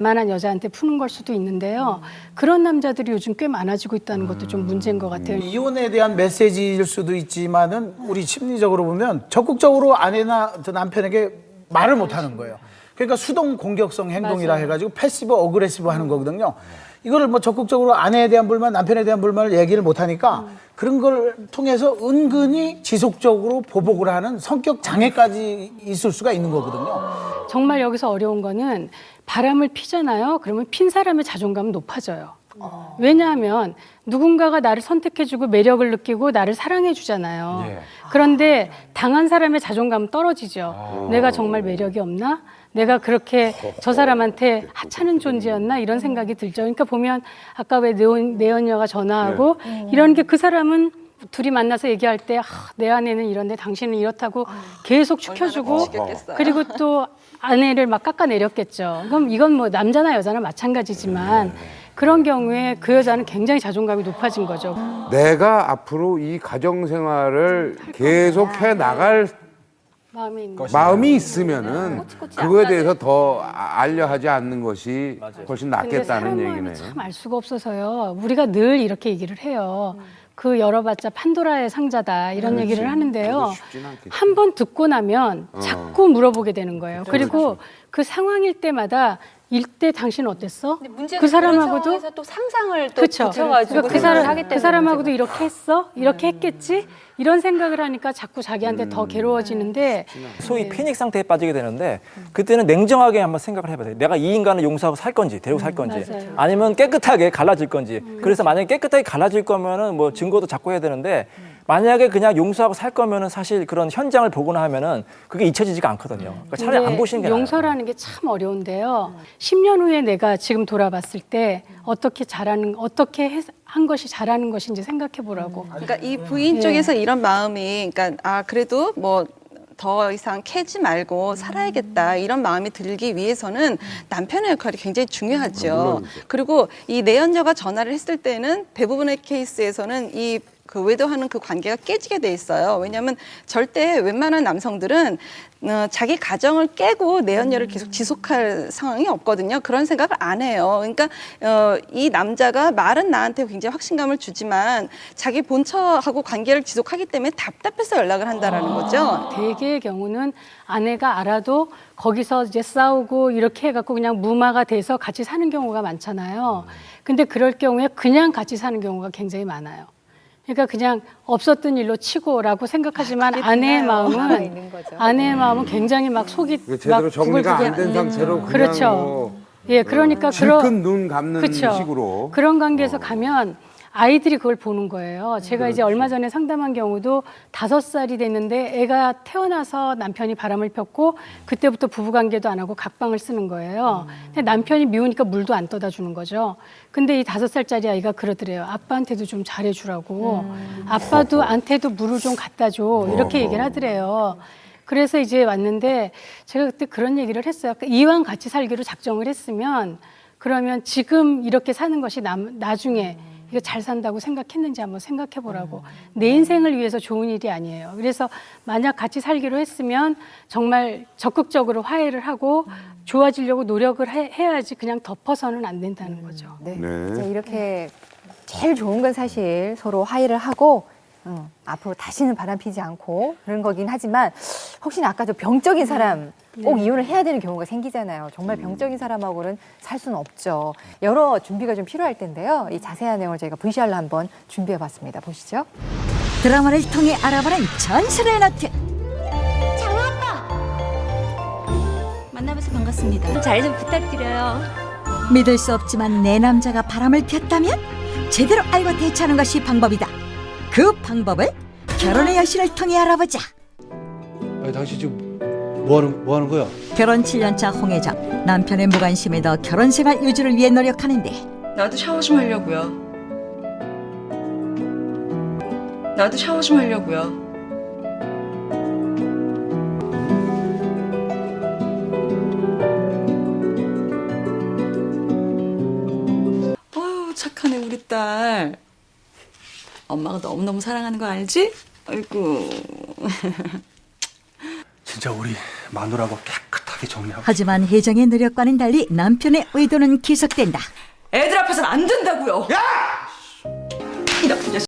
만한 여자한테 푸는 걸 수도 있는데요. 그런 남자들이 요즘 꽤 많아지고 있다는 것도 좀 문제인 것 같아요. 이혼에 대한 메시지일 수도 있지만은 우리 심리적으로 보면 적극적으로 아내나 남편에게 말을 못 하는 거예요. 그러니까 수동 공격성 행동이라 맞아요. 해가지고 패시브 어그레시브 하는 거거든요. 이거를 뭐 적극적으로 아내에 대한 불만, 남편에 대한 불만을 얘기를 못 하니까 그런 걸 통해서 은근히 지속적으로 보복을 하는 성격 장애까지 있을 수가 있는 거거든요. 정말 여기서 어려운 거는 바람을 피잖아요. 그러면 핀 사람의 자존감은 높아져요. 왜냐하면 누군가가 나를 선택해주고 매력을 느끼고 나를 사랑해주잖아요. 그런데 당한 사람의 자존감은 떨어지죠. 내가 정말 매력이 없나? 내가 그렇게 저 사람한테 하찮은 존재였나? 이런 생각이 들죠. 그러니까 보면 아까 왜 내연녀가 전화하고 이런 게 그 사람은 둘이 만나서 얘기할 때 내 아내는 이런데 당신은 이렇다고 계속 축혀주고 그리고 또 아내를 막 깎아내렸겠죠. 그럼 이건 뭐 남자나 여자나 마찬가지지만 그런 경우에 그 여자는 굉장히 자존감이 높아진 거죠. 내가 앞으로 이 가정 생활을 계속 해 나갈 마음이 있는 마음이 있으면은 그거에 대해서 더 알려하지 않는 것이 훨씬 근데 낫겠다는 사람 마음이 얘기네요. 참 알 수가 없어서요. 우리가 늘 이렇게 얘기를 해요. 그 열어봤자 판도라의 상자다 이런 얘기를 하는데요. 쉽진 않겠지. 한 번 듣고 나면 자꾸 물어보게 되는 거예요. 그리고 그 상황일 때마다 이때 당신 어땠어? 그 사람하고도 또 상상을 또 그렇죠. 붙여가지고 그 사람하고도 이렇게 했어? 이렇게 했겠지? 이런 생각을 하니까 자꾸 자기한테 더 괴로워지는데 소위 패닉 상태에 빠지게 되는데 그때는 냉정하게 한번 생각을 해봐야 돼요. 내가 이 인간을 용서하고 살 건지 데리고 살 건지 맞아요. 아니면 깨끗하게 갈라질 건지. 그래서 만약에 깨끗하게 갈라질 거면은 뭐 증거도 잡고 해야 되는데 만약에 그냥 용서하고 살 거면은 사실 그런 현장을 보거나 하면은 그게 잊혀지지가 않거든요. 그러니까 차라리 안 근데 보시는 게 나아요. 용서라는 게 참 어려운데요. 10년 후에 내가 지금 돌아봤을 때 어떻게 한 것이 잘하는 것인지 생각해 보라고. 그러니까 이 부인 쪽에서 이런 마음이, 그러니까 그래도 뭐 더 이상 캐지 말고 살아야겠다 이런 마음이 들기 위해서는 남편의 역할이 굉장히 중요하죠. 그리고 이 내연녀가 전화를 했을 때는 대부분의 케이스에서는 이 그 외도하는 그 관계가 깨지게 돼 있어요. 왜냐하면 절대 웬만한 남성들은 자기 가정을 깨고 내연녀를 계속 지속할 상황이 없거든요. 그런 생각을 안 해요. 그러니까 이 남자가 말은 나한테 굉장히 확신감을 주지만 자기 본처하고 관계를 지속하기 때문에 답답해서 연락을 한다라는 거죠. 대개의 경우는 아내가 알아도 거기서 이제 싸우고 이렇게 해갖고 그냥 무마가 돼서 같이 사는 경우가 많잖아요. 근데 그럴 경우에 그냥 같이 사는 경우가 굉장히 많아요. 그러니까 그냥 없었던 일로 치고라고 생각하지만 아내의 마음은 굉장히 막 속이 제대로 막 정리가 안 된 구글구글 상태로 그냥 그렇죠. 뭐 예, 그러니까 질끈 눈 감는 그쵸. 식으로 그런 관계에서 가면 아이들이 그걸 보는 거예요. 제가 이제 얼마 전에 상담한 경우도 5살이 됐는데 애가 태어나서 남편이 바람을 폈고 그때부터 부부관계도 안 하고 각방을 쓰는 거예요. 근데 남편이 미우니까 물도 안 떠다 주는 거죠. 근데 이 5살짜리 아이가 그러더래요. 아빠한테도 좀 잘해주라고. 아빠한테도 물을 좀 갖다 줘. 이렇게 얘기를 하더래요. 그래서 이제 왔는데 제가 그때 그런 얘기를 했어요. 이왕 같이 살기로 작정을 했으면 그러면 지금 이렇게 사는 것이 나중에 이거 잘 산다고 생각했는지 한번 생각해 보라고. 내 인생을 위해서 좋은 일이 아니에요. 그래서 만약 같이 살기로 했으면 정말 적극적으로 화해를 하고 좋아지려고 노력을 해야지 그냥 덮어서는 안 된다는 거죠. 네. 네. 자, 이렇게 제일 좋은 건 사실 서로 화해를 하고 앞으로 다시는 바람 피지 않고 그런 거긴 하지만 혹시나 아까 저 병적인 사람 꼭 이혼을 해야 되는 경우가 생기잖아요. 정말 병적인 사람하고는 살 수는 없죠. 여러 준비가 좀 필요할 텐데요. 이 자세한 내용을 저희가 VCR로 한번 준비해봤습니다. 보시죠. 드라마를 통해 알아보는 전설의 너트. 만나뵈서 반갑습니다. 잘 좀 부탁드려요. 믿을 수 없지만 내 남자가 바람을 폈다면 제대로 알고 대처하는 것이 방법이다. 그 방법을 결혼의 여신을 통해 알아보자. 아니, 당신 지금 뭐 하는 거야? 결혼 7년차 홍 회장. 남편의 무관심에도 결혼 생활 유지를 위해 노력하는데 나도 샤워 좀 하려고요. 나도 샤워 좀 하려고요. 어휴, 착하네 우리 딸. 엄마가 너무너무 사랑하는 거 알지? 아이고. 진짜 우리 마누라고 깨끗하게 그렇게 정리하고. 하지만 혜정의 노력과는 달리 남편의 의도는 기석된다. 애들 앞에서는 안 된다고요. 야! 이 나쁜 자식.